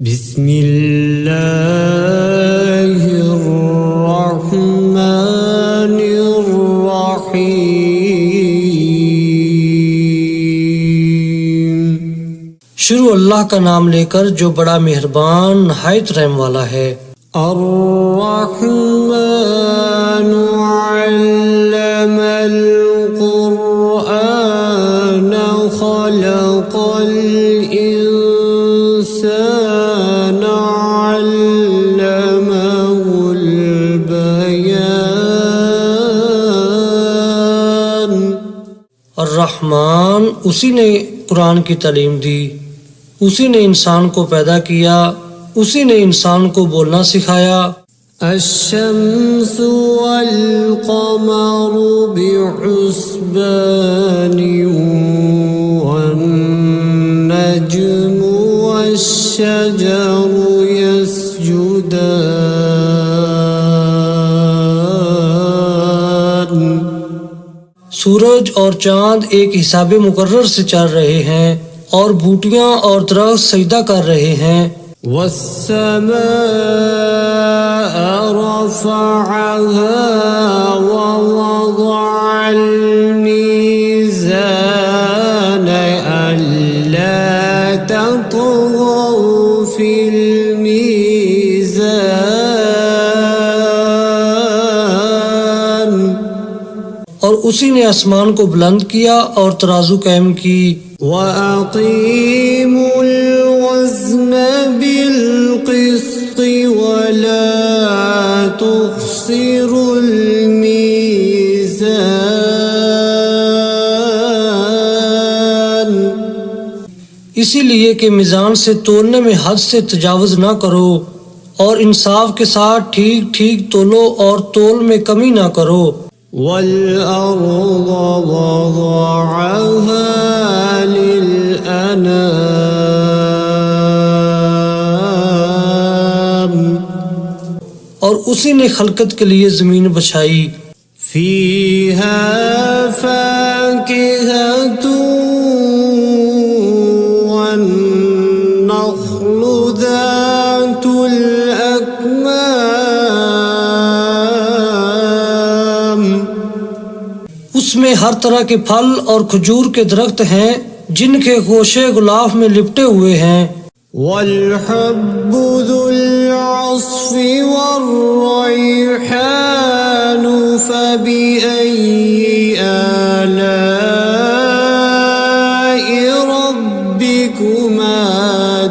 बिस्मिल्लाहिर्रहमानिर्रहीम। शुरू अल्लाह का नाम लेकर जो बड़ा मेहरबान नहायत रहम वाला है। अर्रहमानु अल्लमल कुरआन खलक़ल इंसान अल्लमहुल बयान। अर्रहमान उसी ने कुरान की तालीम दी, उसी ने इंसान को पैदा किया, उसी ने इंसान को बोलना सिखाया। अश्शम्सु वल क़मरु बिहुस्बानि वन नज्मु वश्शजरु यस्जुदान। सूरज और चांद एक हिसाबे मुकर्रर से चल रहे हैं और बूटियां और दरख्त सजदा कर रहे हैं। वस्समाअ रफ़अहा व वज़अल मीज़ान अल्ला ततग़ौ फ़िल मीज़ान। और उसी ने आसमान को बुलंद किया और तराजू कायम की। वअक़ीमुल वज़्न बिल क़िस्ति वला तुख़्सिरुल मीज़ान। इसीलिए कि मीज़ान से तोलने में हद से तजावुज़ ना करो और इंसाफ के साथ ठीक ठीक तोलो और तोल में कमी ना करो। वल-अर्ज़ वज़अहा लिल-अनाम। और उसी ने खलकत के लिए जमीन बछाई। फ़ीहा फ़ाकिहतुन वन्नख़्लु ज़ातुल अकमाम। उसमें हर तरह के फल और खजूर के दरख्त हैं जिनके गोशे गुलाफ में लिपटे हुए हैं। वल-हब्बु ज़ुल-अस्फ़ि वर्रैहानु फ़बिअय्यि आलाइ रब्बिकुमा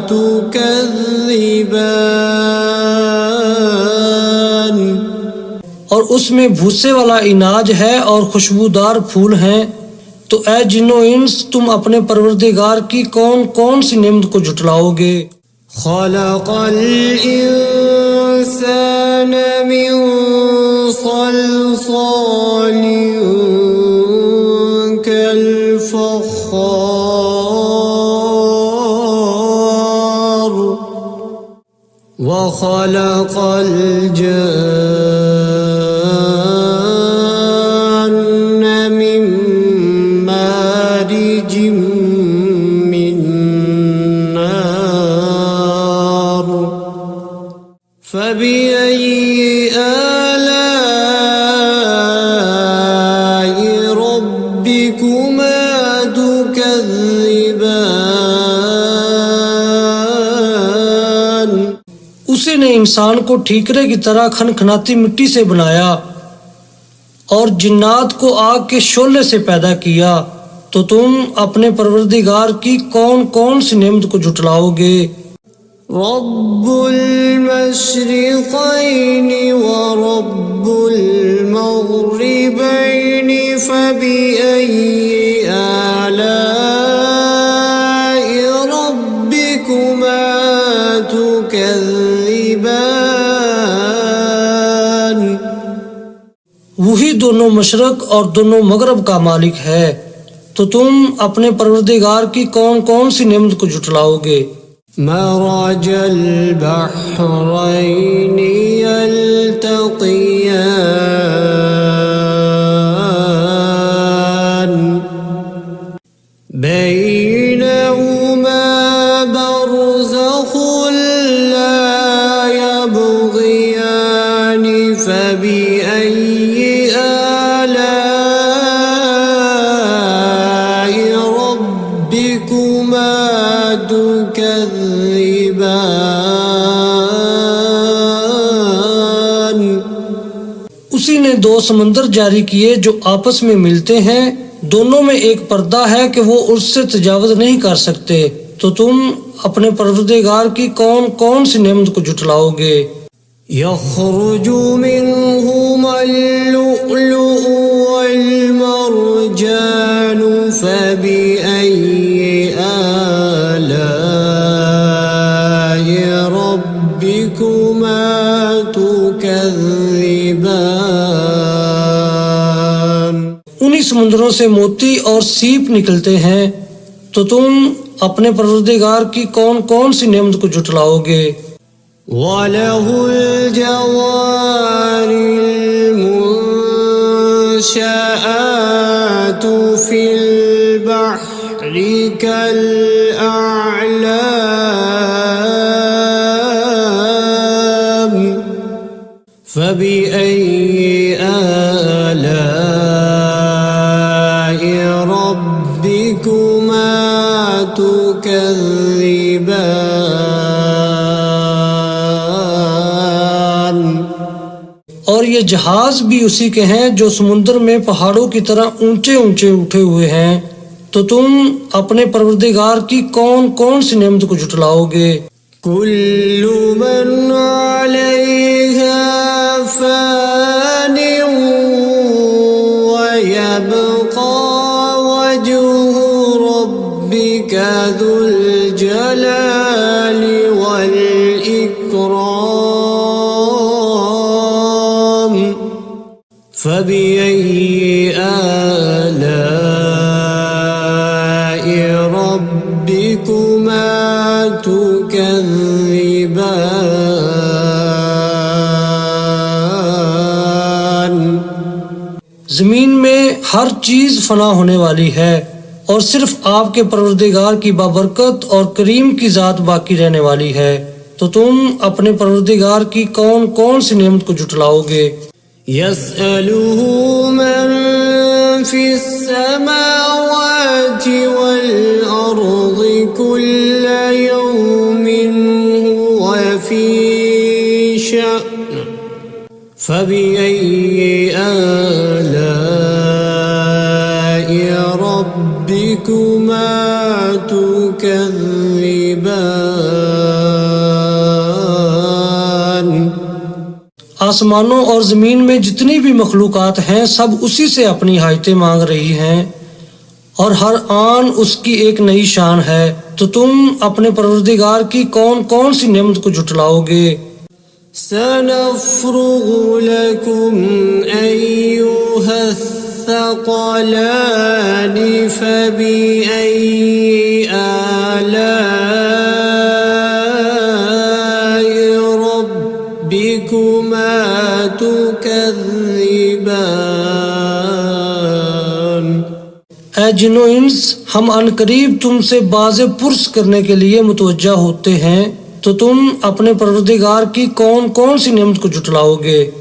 तुकज़्ज़िबान। और उसमें भूसे वाला इनाज है और खुशबूदार फूल हैं। तो ऐ जिन्नो इंस तुम अपने परवरदिगार की कौन कौन सी नेमत को झुटलाओगे। खलक़ल इंसान मिन सल्सालिन कल फ़ख़्ख़ार व खलक़ल जन्न मिन मारिजिम मिन नार फ़बिअय्यि आलाइ रब्बिकुमा तुकज़्ज़िबान। उसी ने इंसान को ठीकरे की तरह खनखनाती मिट्टी से बनाया और जिन्नात को आग के शोले से पैदा किया। तो तुम अपने परवरदिगार की कौन कौन सी नेमत को झुटलाओगे। रब्बुल मशरिक़ैनि व रब्बुल मग़रिबैनि फ़बिअय्यि आलाइ रब्बिकुमा तुकज़्ज़िबान। वही दोनों मशरक और दोनों मगरब का मालिक है। तो तुम अपने परवरदिगार की कौन कौन सी नेमत को झुटलाओगे। मरजल बहरैनि यल्तक़ियान बैनहुमा बरज़ख़ुल उसी ने दो समंदर जारी किए जो आपस में मिलते हैं, दोनों में एक पर्दा है कि वो उससे तजावुज नहीं कर सकते। तो तुम अपने परवरदिगार की कौन कौन सी नेमत को जुटलाओगे। यख़रुजु मिन्हुमल लुअलुअ वल मरजानु फबिअय्यि आलाइ रब्बिकुमा तुकज़्ज़िबान। उन्हीं समुद्रों से मोती और सीप निकलते हैं, तो तुम अपने परवरदिगार की कौन कौन सी नेमत को जुटलाओगे। वलहुल जवारिल मुंशआतु फिल बहरि कल अअलाम फबिअय्यि आलाइ रब्बिकुमा तुकज़्ज़िबान। और ये जहाज भी उसी के हैं जो समुद्र में पहाड़ों की तरह ऊंचे ऊंचे उठे हुए हैं। तो तुम अपने परवरदिगार की कौन कौन सी नेमत को जुटलाओगे। कुल्लु मन अलैहा फ़ानिन व यबक़ा वजहु रब्बिका ज़ुल जलालि वल इकराम फबिअय्यि आलाइ रब्बिकुमा तुकज़्ज़िबान। जमीन में हर चीज फना होने वाली है और सिर्फ आपके परवरदिगार की बाबरकत और करीम की जात बाकी रहने वाली है। तो तुम अपने परवरदिगार की कौन कौन सी नेमत को जुटलाओगे। यसअलुहु मन फिस्समावाति वल अर्ज़ि कुल्ल यौमिन हुव फी शअन फबिअय्यि आलाइ रब्बिकुमा तुकज़्ज़िबान। आसमानों और जमीन में जितनी भी मखलूकात हैं सब उसी से अपनी हाजतें मांग रही हैं और हर आन उसकी एक नई शान है। तो तुम अपने परवरदिगार की कौन कौन सी नेमत को जुटलाओगे। सनफ़्रुगु लकुम अय्युहस्सक़लानि फबिअय्यि आलाइ रब्बिकुमा तुकज़्ज़िबान। ऐ जिन्नो इंस, हम अनकरीब तुमसे बाज़े पुरस करने के लिए मुतवज्जा होते हैं। तो तुम अपने परवरदिगार की कौन कौन सी नेमत को जुटलाओगे।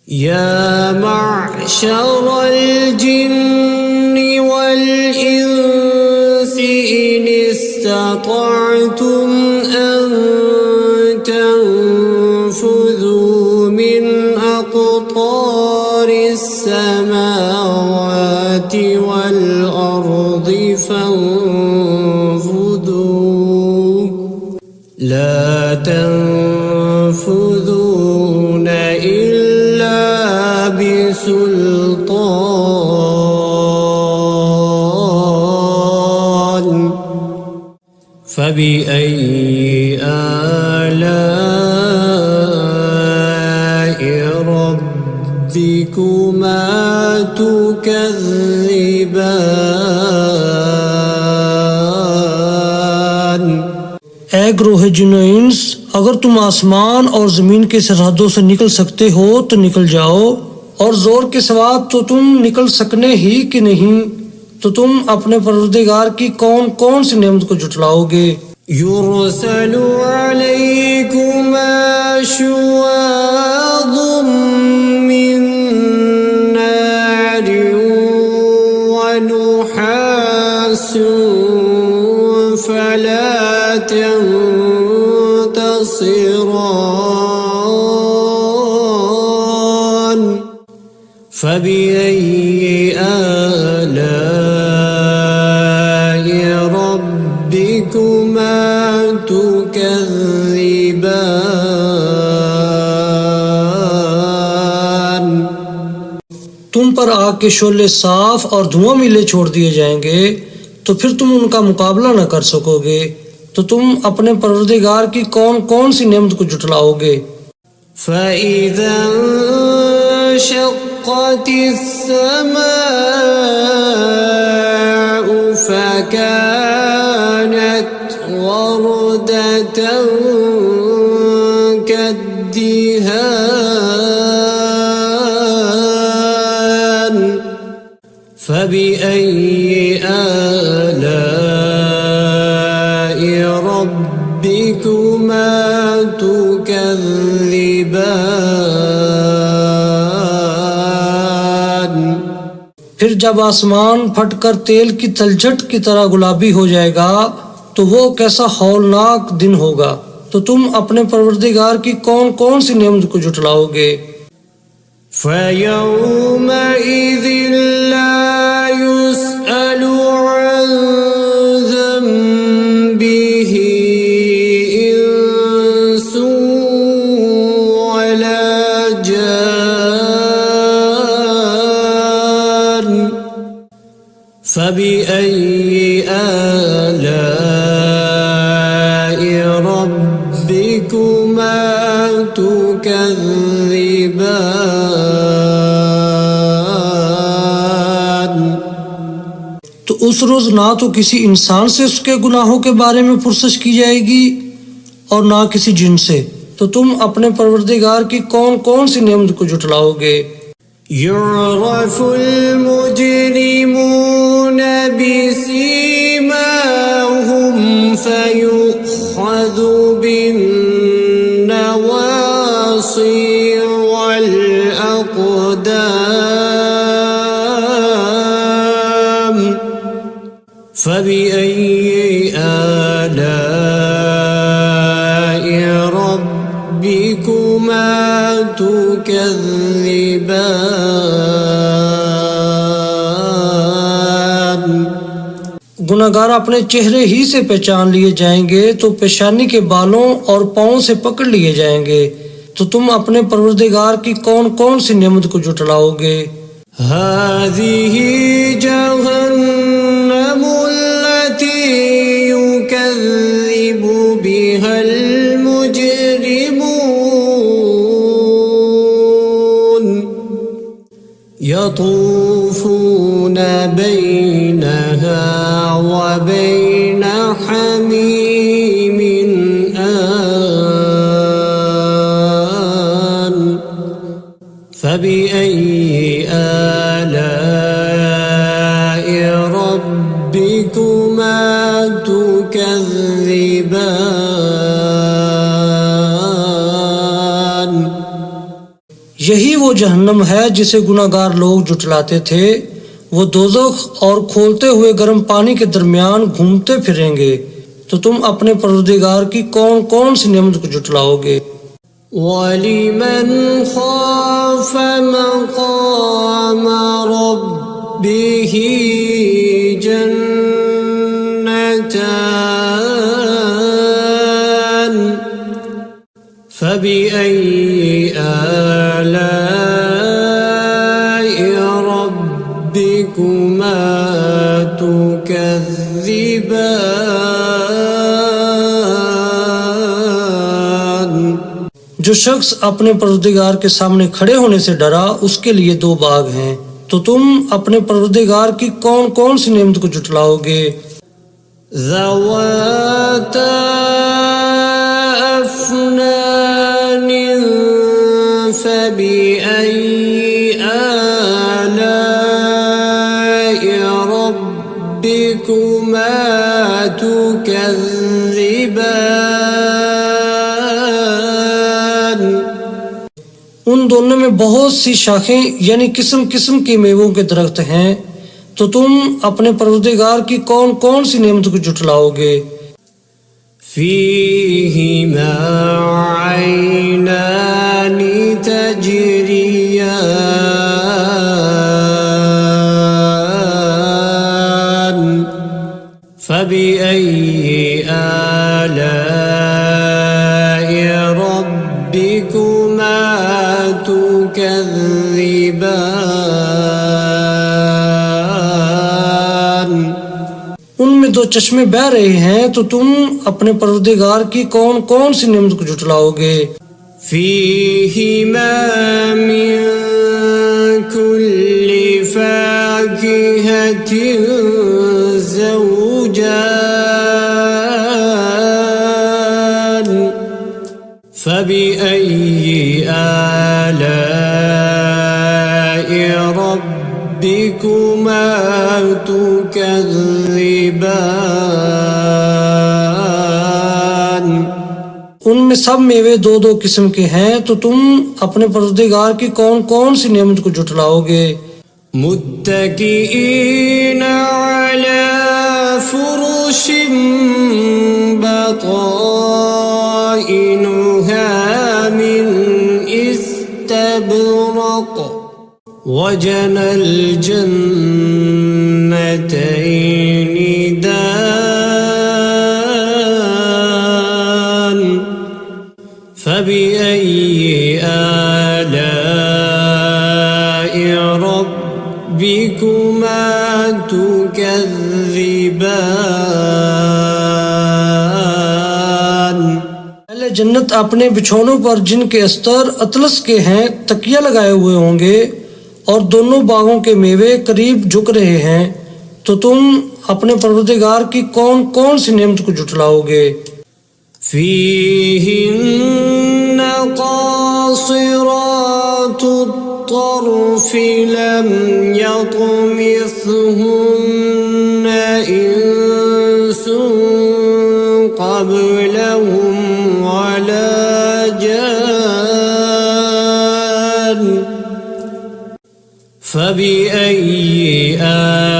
या मअशरल जिन्नि वल इंसि इन इस्ततअतुम अन तंफुज़ू मिन अक़तारिस समावाति वल अर्ज़ि फंफुज़ू ला तंफुज़ून इल्ला बिसुल्तान फबिअय्यि आलाइ रब्बिकुमा तुकज़्ज़िबान। ऐ ग्रोह जिन्नो इंस, अगर तुम आसमान और जमीन की सरहदों से निकल सकते हो तो निकल जाओ, और जोर के सिवा तो तुम निकल सकने ही कि नहीं। तो तुम अपने परवरदिगार की कौन कौन सी नेमत को जुटलाओगे। युरसलु अलैकुमा शुवाज़ुम मिन नारिन व नुहासुन फला तंफुरून تبصران فبأي آلاء ربكما تكذبان तुम पर आग के शोले साफ और धुआं मिले छोड़ दिए जाएंगे तो फिर तुम उनका मुकाबला न कर सकोगे। तो तुम अपने परवरदिगार की कौन कौन सी नेमत को जुटलाओगे। فإذا انشقت السماء فكانت وردة كالدهان فبأي آلاء ربكما تكذبان फिर जब आसमान फटकर तेल की तलछट की तरह गुलाबी हो जाएगा तो वो कैसा हौलनाक दिन होगा। तो तुम अपने परवरदिगार की कौन कौन सी नेमत को जुटलाओगे। فيومئذ لا يسأل عن ذنبه إنس ولا جان فبأي آلاء ربكما تكذبان तो उस रोज ना तो किसी इंसान से उसके गुनाहों के बारे में पुरसश की जाएगी और ना किसी जिन से। तो तुम अपने परवरदिगार की कौन कौन सी नेमत को जुटलाओगे। يعرف المجرمون بسيماهم فيؤخذ بالنواصي والأقدام فبأي آلاء ربكما تكذبان गुनाहगार अपने चेहरे ही से पहचान लिए जाएंगे तो पेशानी के बालों और पाँव से पकड़ लिए जाएंगे। तो तुम अपने परवरदिगार की कौन कौन सी नेमत को जुटलाओगे। هذه جهنم التي يكذب بها المجرمون يطوفون بينها وبين حميم آن فبأي آلاء ربكما تكذبان यही वो जहन्नम है जिसे गुनाहगार लोग जुटलाते थे। वो दोज़ख और खोलते हुए गर्म पानी के दरमियान घूमते फिरेंगे। तो तुम अपने परवरदिगार की कौन कौन सी नेमत को जुटलाओगे। ولمن خاف مقام ربه جنتان فبأي آلاء ربكما تكذبان जो शख्स अपने परवरदिगार के सामने खड़े होने से डरा उसके लिए दो बाग हैं। तो तुम अपने परवरदिगार की कौन कौन सी नेमत को जुटलाओगे। ذواتا أفنان فبأي آلاء ربكما تكذبان उन दोनों में बहुत सी शाखें यानी किस्म किस्म के मेवों के दरख्त हैं। तो तुम अपने परवरदिगार की कौन कौन सी नेमत को जुटलाओगे। فيهما عينان تجريان فبأي آلاء ربكما تكذبان उनमें दो चश्मे बह रहे हैं, तो तुम अपने परवरदिगार की कौन कौन सी नेमत को झुटलाओगे। فيهما من كل فاكهة زوجان فبأي آلاء ربكما تكذبان उनमें सब मेवे दो दो किस्म के हैं, तो तुम अपने परवरदिगार की कौन कौन सी नेमत को झुटलाओगे। मुत्तकीईन अला फुरुश बताइनुहा मिन इस्तबरक वजनल जन्नतैनि दान فبأي آلاء ربكما تكذبان पहले जन्नत अपने बिछौनों पर जिनके अस्तर अतलस के हैं तकिया लगाए हुए होंगे, और दोनों बागों के मेवे करीब झुक रहे हैं, तो तुम अपने परवरदिगार की कौन कौन सी नेमत को झुटलाओगे। فيهن قاصرات الطرف لم يطمثهن إنس قبلهم ولا جان فبأي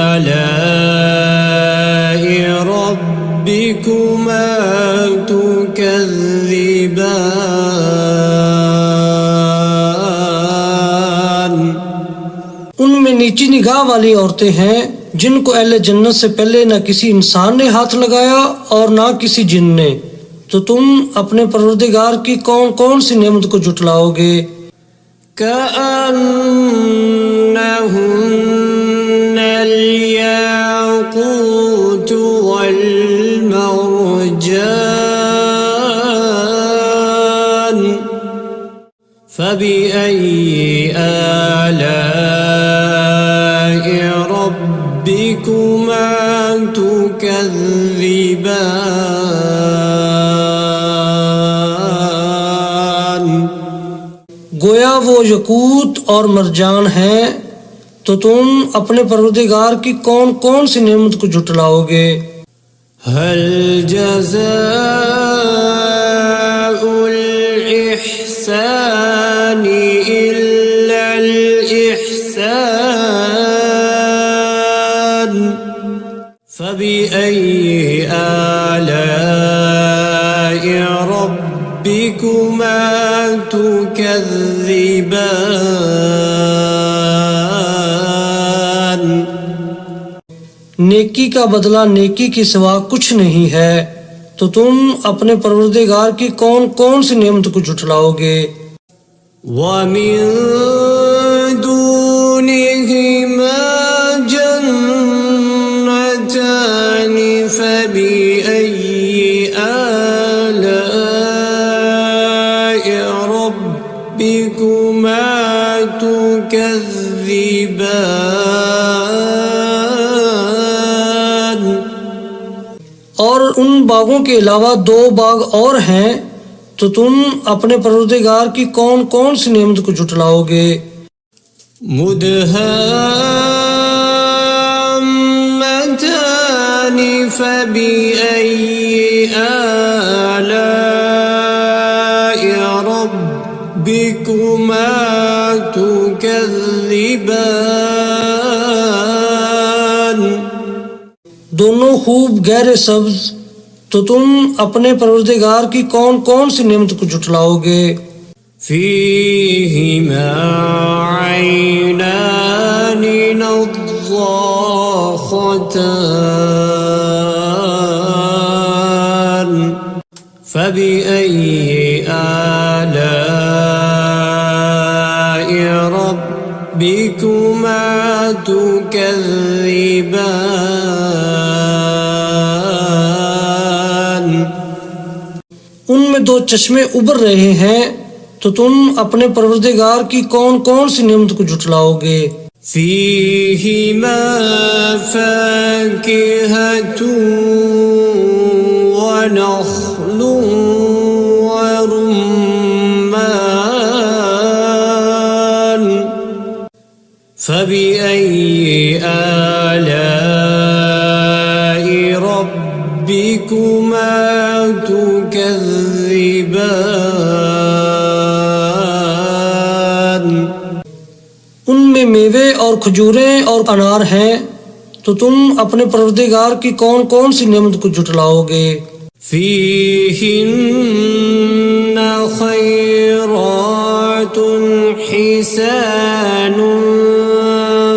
آلاء ربكما تكذبان उनमें नीची निगाह वाली औरतें हैं, जिनको अहले जन्नत से पहले न किसी इंसान ने हाथ लगाया और ना किसी जिन ने, तो तुम अपने परवरदिगार की कौन कौन सी नेमत को झुटलाओगे। كأنهن الياقوت والمرجان فبأي آلاء ربكما تكذبان गोया वो यकूत और मरजान हैं, तो तुम अपने परवरदिगार की कौन कौन सी नेमत को झुटलाओगे। هل جزاء الإحسان إلا الإحسان فبأي آلاء ربكما تكذبان नेकी का बदला नेकी के सिवा कुछ नहीं है, तो तुम अपने परवरदिगार की कौन कौन सी नेमत को झुटलाओगे। ومن دونهما جنتان فبأي آلاء ربكما تكذبان और उन बागों के अलावा दो बाग और हैं, तो तुम अपने परवरदिगार की कौन कौन सी नेमत को झुटलाओगे। मुदहाम्मतान फबिअय्यि आलाइ रब्बिकुमा तुकज़्ज़िबान दोनों खूब गहरे सब्ज, तो तुम अपने परवरदिगार की कौन कौन सी नेमत को जुटलाओगे। فيهما عينان نضاختان فبأي آلاء ربكما تكذبان। उनमें दो चश्मे उबर रहे हैं, तो तुम अपने परवरदिगार की कौन कौन सी नेमत को जुटलाओगे। فيهما فاكهة ونخل ورمان فبأي آلاء ربكما تكذبان। उनमें मेवे और खजूरें और अनार हैं, तो तुम अपने परवरदिगार की कौन कौन सी नेमत को जुटलाओगे। فيهن خيرات حسان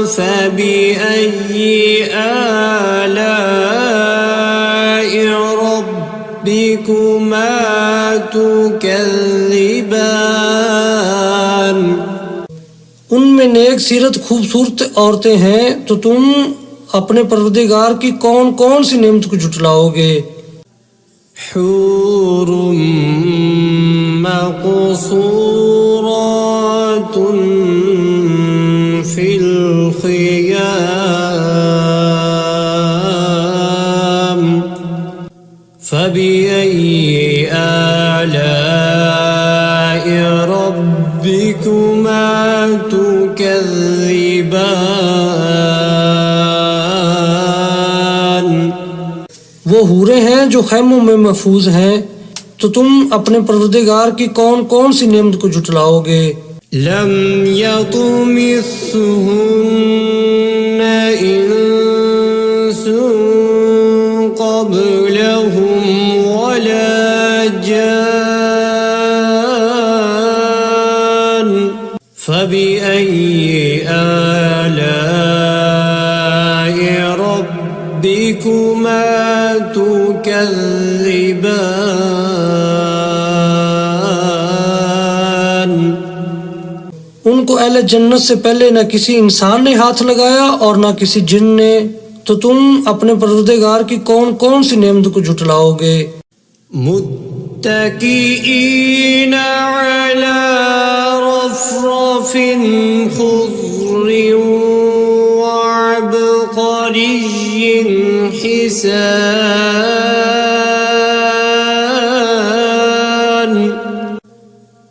فبأي آلاء ربكما تكذبان। उनमें नेक सीरत खूबसूरत औरतें हैं, तो तुम अपने परवरदिगार की कौन कौन सी नेमत को जुटलाओगे। حور مقصورات في الخيام فبأي آلاء ربكما تكذبان। वो हूरें हैं जो खैमों में महफूज हैं, तो तुम अपने परवरदिगार की कौन कौन सी नेमत को जुटलाओगे। لم يطمثهن إنس قبلهم ولا جان فبأي آلاء ربكما تكذبان। उनको अहले जन्नत से पहले न किसी इंसान ने हाथ लगाया और न किसी जिन ने, तो तुम अपने परवरदिगार की कौन कौन सी नेमत को जुटलाओगे। मुत्तकीईन अला रफ़रफ़िन ख़ुज़्र वअबक़रिय्यिन हिसान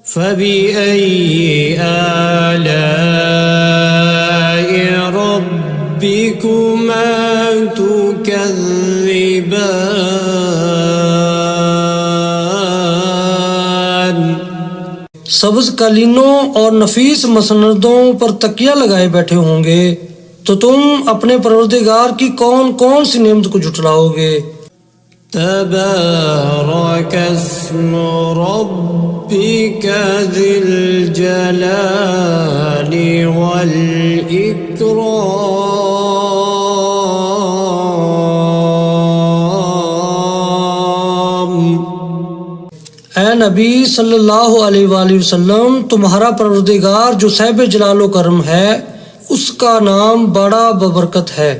फबिअय्यि आलाइ रब्बिकुमा तुकज़्ज़िबान। सब्ज कालीनों और नफीस मसनदों पर तकिया लगाए बैठे होंगे, तो तुम अपने परवरदिगार की कौन कौन सी नेमत को जुटलाओगे। तबारक अस्मु रब्बिका ज़िल जलाली वल इकराम। ऐ नबी सल्लल्लाहु अलैहि वसल्लम, तुम्हारा परवरदिगार जो साहिब जलालो करम है, उसका नाम बड़ा बबरकत है।